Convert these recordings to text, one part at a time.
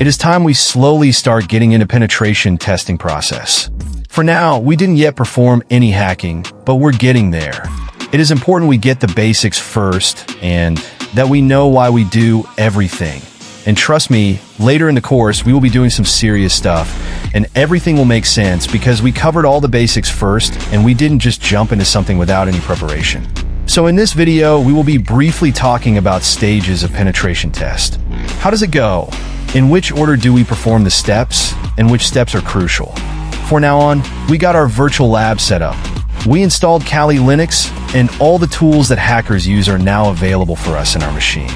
It is time we slowly start getting into penetration testing process. For now, we didn't yet perform any hacking, but we're getting there. It is important we get the basics first and that we know why we do everything. And trust me, later in the course, we will be doing some serious stuff, and everything will make sense because we covered all the basics first and we didn't just jump into something without any preparation. So in this video, we will be briefly talking about stages of penetration test. How does it go? In which order do we perform the steps, and which steps are crucial? For now on, we got our virtual lab set up. We installed Kali Linux, and all the tools that hackers use are now available for us in our machine.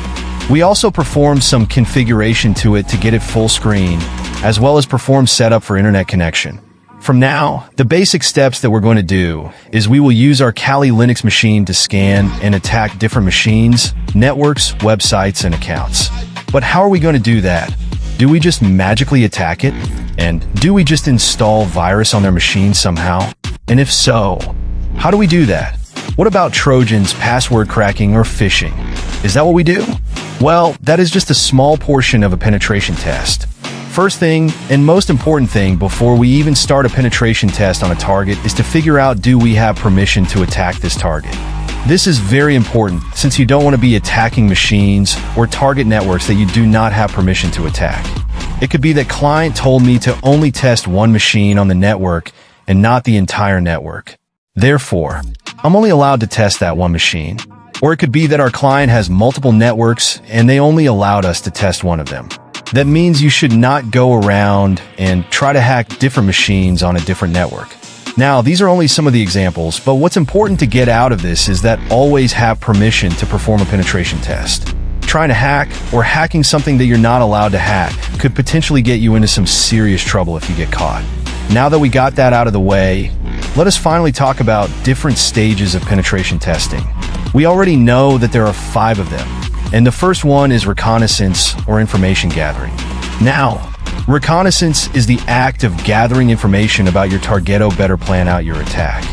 We also performed some configuration to it to get it full screen, as well as perform setup for internet connection. From now, the basic steps that we're going to do is we will use our Kali Linux machine to scan and attack different machines, networks, websites, and accounts. But how are we going to do that? Do we just magically attack it? And do we just install virus on their machine somehow? And if so, how do we do that? What about Trojans, password cracking, or phishing? Is that what we do? Well, that is just a small portion of a penetration test. First thing, and most important thing before we even start a penetration test on a target is to figure out, do we have permission to attack this target? This is very important since you don't want to be attacking machines or target networks that you do not have permission to attack. It could be that client told me to only test one machine on the network and not the entire network. Therefore, I'm only allowed to test that one machine. Or it could be that our client has multiple networks and they only allowed us to test one of them. That means you should not go around and try to hack different machines on a different network. Now, these are only some of the examples, but what's important to get out of this is that always have permission to perform a penetration test. Trying to hack or hacking something that you're not allowed to hack could potentially get you into some serious trouble if you get caught. Now that we got that out of the way, let us finally talk about different stages of penetration testing. We already know that there are 5 of them, and the first one is reconnaissance or information gathering. Now, reconnaissance is the act of gathering information about your target to better plan out your attack.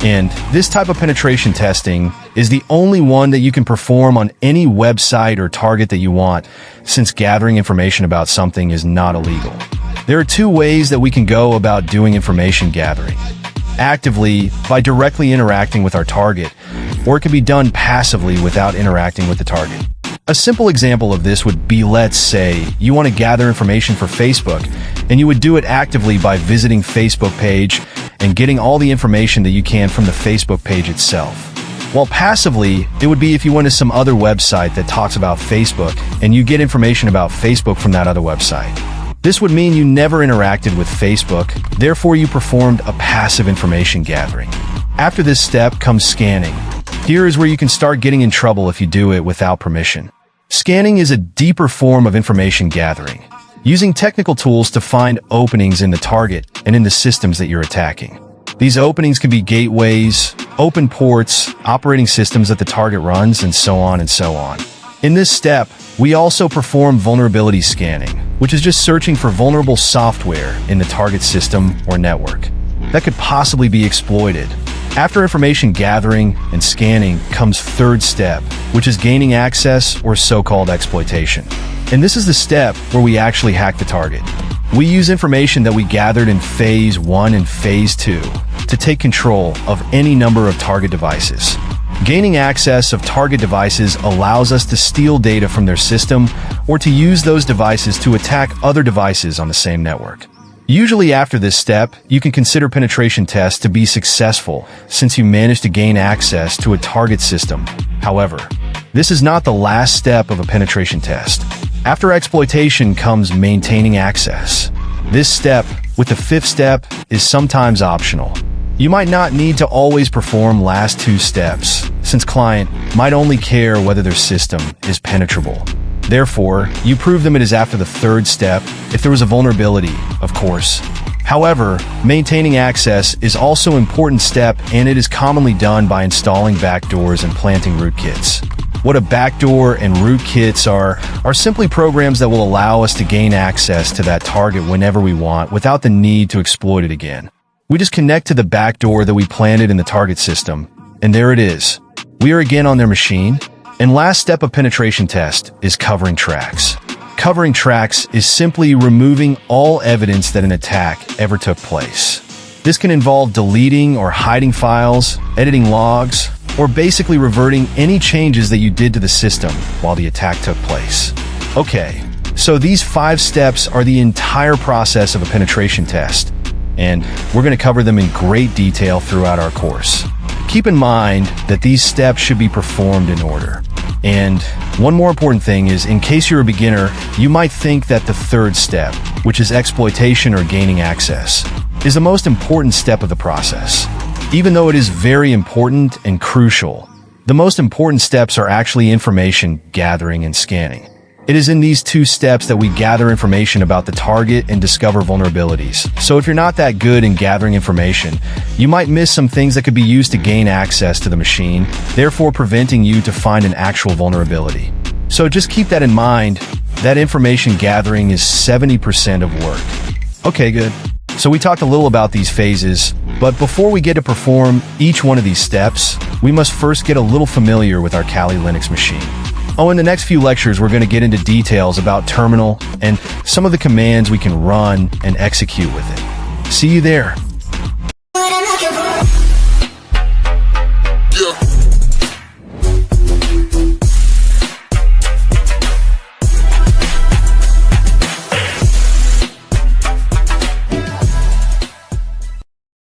And this type of penetration testing is the only one that you can perform on any website or target that you want, since gathering information about something is not illegal. There are 2 ways that we can go about doing information gathering. Actively, by directly interacting with our target, or it can be done passively without interacting with the target. A simple example of this would be, let's say, you want to gather information for Facebook, and you would do it actively by visiting Facebook page and getting all the information that you can from the Facebook page itself. While passively, it would be if you went to some other website that talks about Facebook, and you get information about Facebook from that other website. This would mean you never interacted with Facebook, therefore you performed a passive information gathering. After this step comes scanning. Here is where you can start getting in trouble if you do it without permission. Scanning is a deeper form of information gathering, using technical tools to find openings in the target and in the systems that you're attacking. These openings can be gateways, open ports, operating systems that the target runs, and so on and so on. In this step, we also perform vulnerability scanning, which is just searching for vulnerable software in the target system or network that could possibly be exploited. After information gathering and scanning comes third step, which is gaining access or so-called exploitation. And this is the step where we actually hack the target. We use information that we gathered in Phase 1 and Phase 2 to take control of any number of target devices. Gaining access of target devices allows us to steal data from their system or to use those devices to attack other devices on the same network. Usually after this step, you can consider penetration tests to be successful since you managed to gain access to a target system. However, this is not the last step of a penetration test. After exploitation comes maintaining access. This step, with the 5th step, is sometimes optional. You might not need to always perform last 2 steps, since client might only care whether their system is penetrable. Therefore, you prove them it is after the 3rd step, if there was a vulnerability, of course. However, maintaining access is also an important step, and it is commonly done by installing backdoors and planting rootkits. What a backdoor and rootkits are simply programs that will allow us to gain access to that target whenever we want without the need to exploit it again. We just connect to the backdoor that we planted in the target system, and there it is. We are again on their machine. And last step of penetration test is covering tracks. Recovering tracks is simply removing all evidence that an attack ever took place. This can involve deleting or hiding files, editing logs, or basically reverting any changes that you did to the system while the attack took place. Okay, so these 5 steps are the entire process of a penetration test, and we're going to cover them in great detail throughout our course. Keep in mind that these steps should be performed in order. And one more important thing is, in case you're a beginner, you might think that the 3rd step, which is exploitation or gaining access, is the most important step of the process. Even though it is very important and crucial, the most important steps are actually information gathering and scanning. It is in these 2 steps that we gather information about the target and discover vulnerabilities. So if you're not that good in gathering information, you might miss some things that could be used to gain access to the machine, therefore preventing you to find an actual vulnerability. So just keep that in mind. That information gathering is 70% of work. Okay, good. So we talked a little about these phases, but before we get to perform each one of these steps, we must first get a little familiar with our Kali Linux machine. Oh, in the next few lectures, we're going to get into details about terminal and some of the commands we can run and execute with it. See you there.